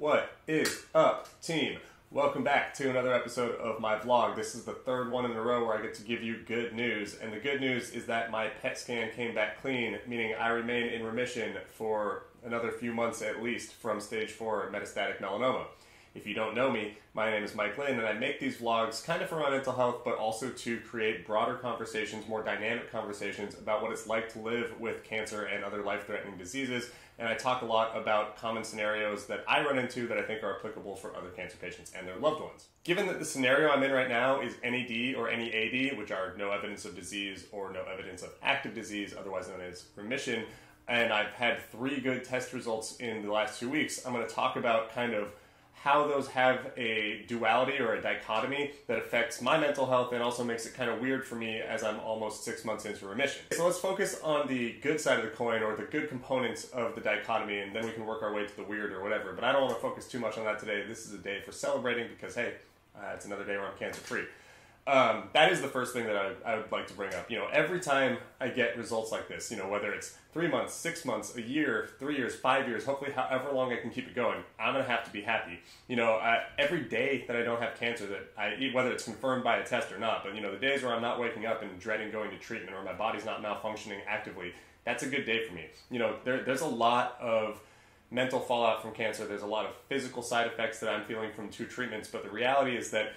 What is up, team? Welcome back to another episode of my vlog. This is the third one in a row where I get to give you good news. And the good news is that my PET scan came back clean, meaning I remain in remission for another few months at least from stage 4 metastatic melanoma. If you don't know me, my name is Mike Lynn, and I make these vlogs kind of for my mental health, but also to create broader conversations, more dynamic conversations about what it's like to live with cancer and other life-threatening diseases. And I talk a lot about common scenarios that I run into that I think are applicable for other cancer patients and their loved ones. Given that the scenario I'm in right now is NED or NEAD, which are no evidence of disease or no evidence of active disease, otherwise known as remission, and I've had 3 good test results in the last 2 weeks, I'm going to talk about kind of how those have a duality or a dichotomy that affects my mental health and also makes it kind of weird for me as I'm almost 6 months into remission. So let's focus on the good side of the coin, or the good components of the dichotomy, and then we can work our way to the weird or whatever. But I don't want to focus too much on that today. This is a day for celebrating because, hey, it's another day where I'm cancer-free. That is the first thing that I would like to bring up. You know, every time I get results like this, you know, whether it's 3 months, 6 months, a year, 3 years, 5 years, hopefully however long I can keep it going, I'm going to have to be happy. You know, every day that I don't have cancer, that I eat, whether it's confirmed by a test or not, but you know, the days where I'm not waking up and dreading going to treatment or my body's not malfunctioning actively, that's a good day for me. You know, there's a lot of mental fallout from cancer. There's a lot of physical side effects that I'm feeling from 2 treatments, but the reality is that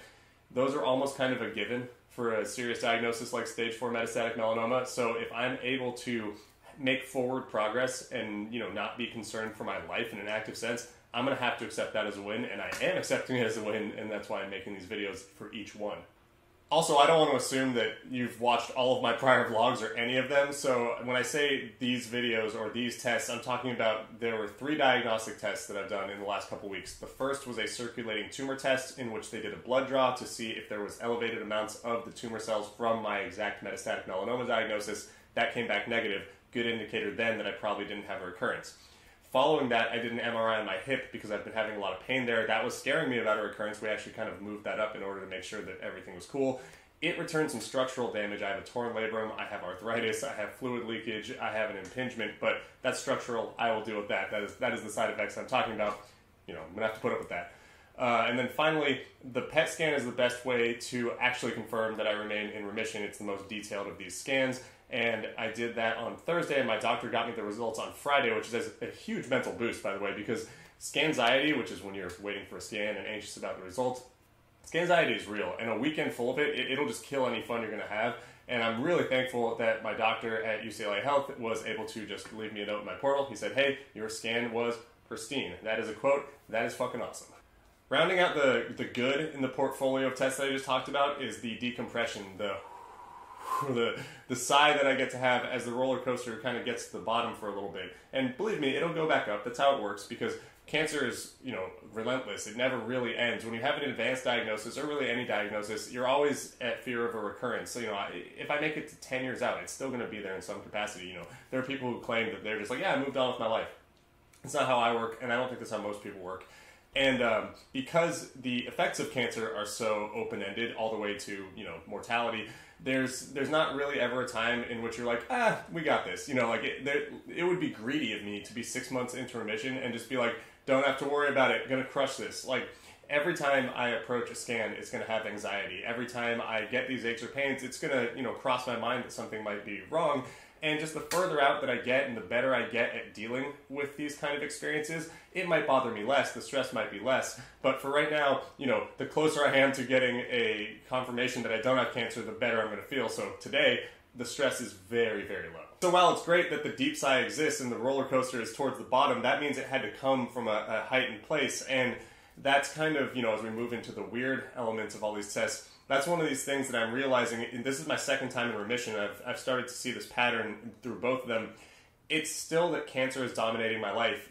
those are almost kind of a given for a serious diagnosis like stage 4 metastatic melanoma. So if I'm able to make forward progress and, you know, not be concerned for my life in an active sense, I'm going to have to accept that as a win, and I am accepting it as a win, and that's why I'm making these videos for each one. Also, I don't want to assume that you've watched all of my prior vlogs or any of them, so when I say these videos or these tests, I'm talking about there were 3 diagnostic tests that I've done in the last couple weeks. The first was a circulating tumor test in which they did a blood draw to see if there was elevated amounts of the tumor cells from my exact metastatic melanoma diagnosis. That came back negative. Good indicator then that I probably didn't have a recurrence. Following that, I did an MRI on my hip because I've been having a lot of pain there. That was scaring me about a recurrence. We actually kind of moved that up in order to make sure that everything was cool. It returned some structural damage. I have a torn labrum, I have arthritis, I have fluid leakage, I have an impingement, but that's structural. I will deal with that. That is the side effects I'm talking about. You know, I'm going to have to put up with that. And then finally, the PET scan is the best way to actually confirm that I remain in remission. It's the most detailed of these scans. And I did that on Thursday, and my doctor got me the results on Friday, which is a huge mental boost, by the way, because scanxiety, which is when you're waiting for a scan and anxious about the results, scanxiety is real, and a weekend full of it'll just kill any fun you're going to have. And I'm really thankful that my doctor at UCLA Health was able to just leave me a note in my portal. He said, hey, your scan was pristine. That is a quote. That is fucking awesome. Rounding out the good in the portfolio of tests that I just talked about is the decompression, the sigh that I get to have as the roller coaster kind of gets to the bottom for a little bit. And believe me, it'll go back up. That's how it works, because cancer is, you know, relentless. It never really ends. When you have an advanced diagnosis, or really any diagnosis, you're always at fear of a recurrence. So, you know, if I make it to 10 years out, it's still going to be there in some capacity. You know, there are people who claim that they're just like, yeah, I moved on with my life. It's not how I work, and I don't think that's how most people work. And because the effects of cancer are so open-ended all the way to, you know, mortality, there's not really ever a time in which you're like, we got this. You know, like it would be greedy of me to be 6 months into remission and just be like, don't have to worry about it, gonna crush this. Like, every time I approach a scan, it's gonna have anxiety. Every time I get these aches or pains, it's gonna, you know, cross my mind that something might be wrong. And just the further out that I get and the better I get at dealing with these kind of experiences, it might bother me less, the stress might be less. But for right now, you know, the closer I am to getting a confirmation that I don't have cancer, the better I'm going to feel. So today, the stress is very, very low. So while it's great that the deep sigh exists and the roller coaster is towards the bottom, that means it had to come from a heightened place. And that's kind of, you know, as we move into the weird elements of all these tests, that's one of these things that I'm realizing, and this is my second time in remission, I've started to see this pattern through both of them. It's still that cancer is dominating my life,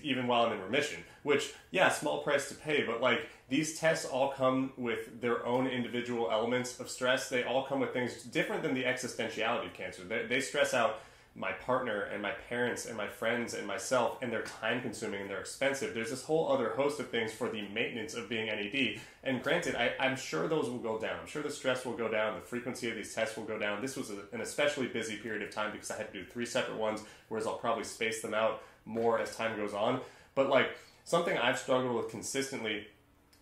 even while I'm in remission, which, yeah, small price to pay, but like, these tests all come with their own individual elements of stress. They all come with things different than the existentiality of cancer. They stress out my partner and my parents and my friends and myself, and they're time consuming and they're expensive. There's this whole other host of things for the maintenance of being NED. And granted, I'm sure those will go down. I'm sure the stress will go down. The frequency of these tests will go down. This was an especially busy period of time because I had to do 3 separate ones, whereas I'll probably space them out more as time goes on. But like, something I've struggled with consistently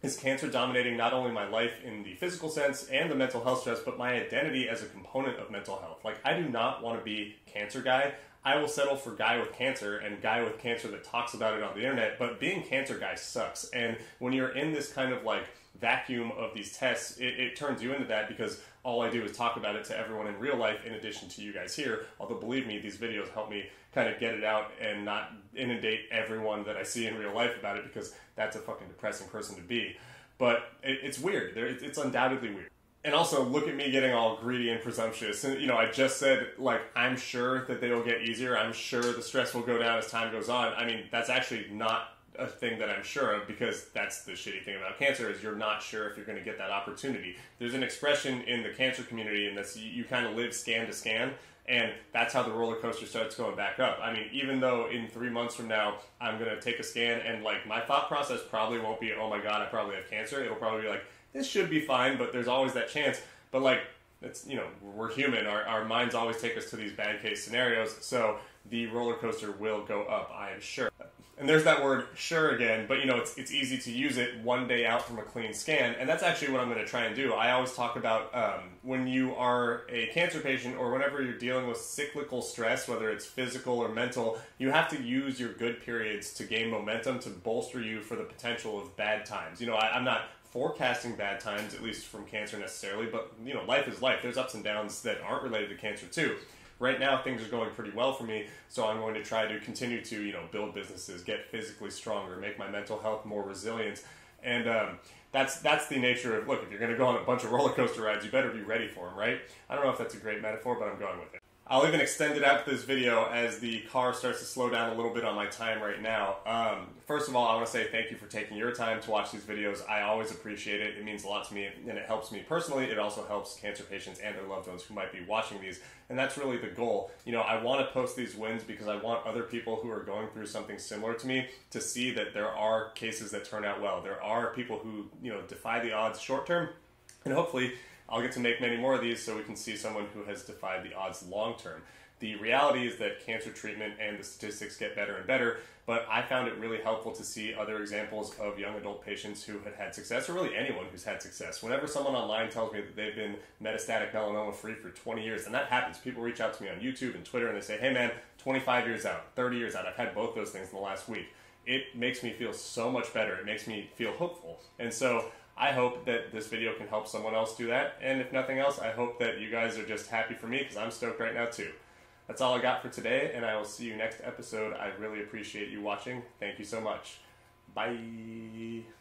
is cancer dominating not only my life in the physical sense and the mental health stress, but my identity as a component of mental health. Like, I do not want to be cancer guy. I will settle for guy with cancer and guy with cancer that talks about it on the internet, but being cancer guy sucks. And when you're in this kind of like vacuum of these tests, it turns you into that, because all I do is talk about it to everyone in real life in addition to you guys here. Although believe me, these videos help me kind of get it out and not inundate everyone that I see in real life about it, because that's a fucking depressing person to be. But it's weird. It's undoubtedly weird. And also, look at me getting all greedy and presumptuous. And, you know, I just said, like, I'm sure that they will get easier. I'm sure the stress will go down as time goes on. I mean, that's actually not a thing that I'm sure of, because that's the shitty thing about cancer, is you're not sure if you're going to get that opportunity. There's an expression in the cancer community, and that's you kind of live scan to scan, and that's how the roller coaster starts going back up. I mean, even though in 3 months from now, I'm going to take a scan, and, like, my thought process probably won't be, oh my god, I probably have cancer. It'll probably be like, this should be fine, but there's always that chance. But, like, it's, you know, we're human. Our minds always take us to these bad case scenarios, so the roller coaster will go up, I am sure. And there's that word sure again, but, you know, it's easy to use it one day out from a clean scan, and that's actually what I'm going to try and do. I always talk about when you are a cancer patient, or whenever you're dealing with cyclical stress, whether it's physical or mental, you have to use your good periods to gain momentum to bolster you for the potential of bad times. You know, I'm not forecasting bad times, at least from cancer necessarily, but, you know, life is life. There's ups and downs that aren't related to cancer too. Right now, things are going pretty well for me, so I'm going to try to continue to, you know, build businesses, get physically stronger, make my mental health more resilient, and that's the nature of, look, if you're going to go on a bunch of roller coaster rides, you better be ready for them, right? I don't know if that's a great metaphor, but I'm going with it. I'll even extend it out to this video as the car starts to slow down a little bit on my time right now. First of all, I want to say thank you for taking your time to watch these videos. I always appreciate it. It means a lot to me, and it helps me personally. It also helps cancer patients and their loved ones who might be watching these, and that's really the goal. You know, I want to post these wins because I want other people who are going through something similar to me to see that there are cases that turn out well. There are people who, you know, defy the odds short term, and hopefully I'll get to make many more of these so we can see someone who has defied the odds long term. The reality is that cancer treatment and the statistics get better and better, but I found it really helpful to see other examples of young adult patients who had had success, or really anyone who's had success. Whenever someone online tells me that they've been metastatic melanoma free for 20 years, and that happens, people reach out to me on YouTube and Twitter and they say, hey man, 25 years out, 30 years out, I've had both those things in the last week. It makes me feel so much better. It makes me feel hopeful. And so I hope that this video can help someone else do that, and if nothing else, I hope that you guys are just happy for me, because I'm stoked right now too. That's all I got for today, and I will see you next episode. I really appreciate you watching. Thank you so much. Bye.